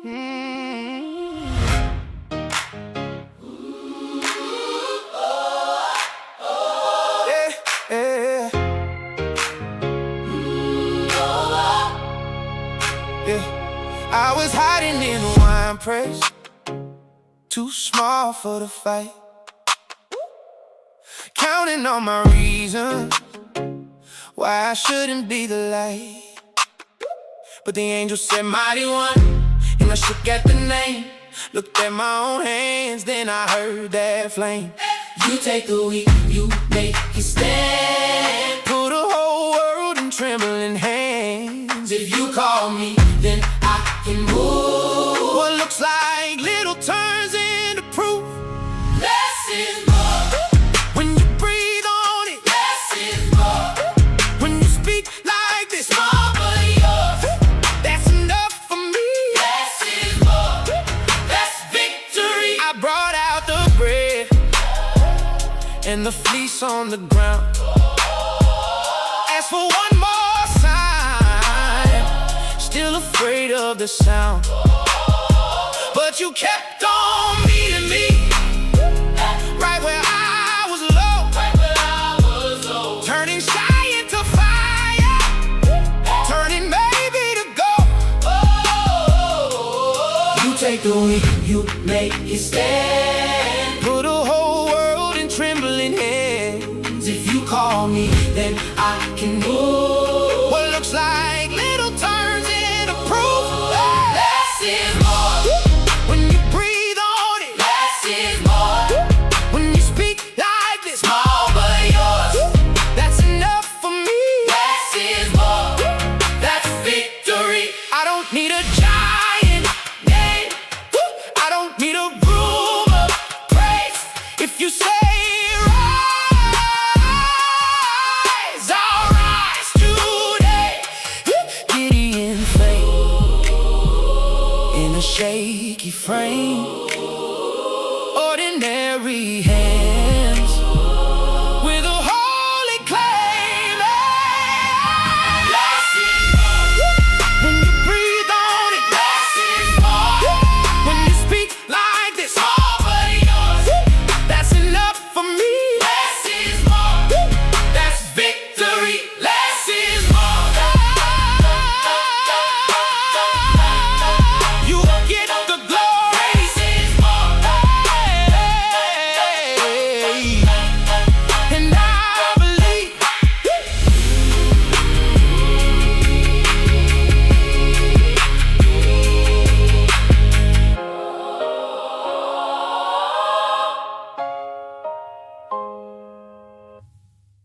Yeah, yeah, yeah. I was hiding in a wine press, too small for the fight, counting on my reasons why I shouldn't be the light. But the angel said, mighty one, and I shook at the name. Looked at my own hands, then I heard that flame. You take the weak, you make it stand. Put a whole world in trembling hands. If you call me, then I can move. What looks like little turns into proof. Less is more when you breathe on it. Less is more when you speak like this. More but yours, that's enough for me. Less is more, that's victory. I brought out the bread and the fleece on the ground. Ask for one more sign, still afraid of the sound. But you kept on meeting me right where I was low, turning shy into fire, turning maybe to gold. You take the weak, you make it stand. Put a whole world in trembling hands. If you call me, then I can move. What looks like little turns into proof. Less is more when you breathe on it. Less is more when you speak like this. Small but yours, that's enough for me. Less is more, that's victory. I don't need a giant name, I don't need a room of praise. If you say rise, I'll rise today. Gideon faith in a shaky frame.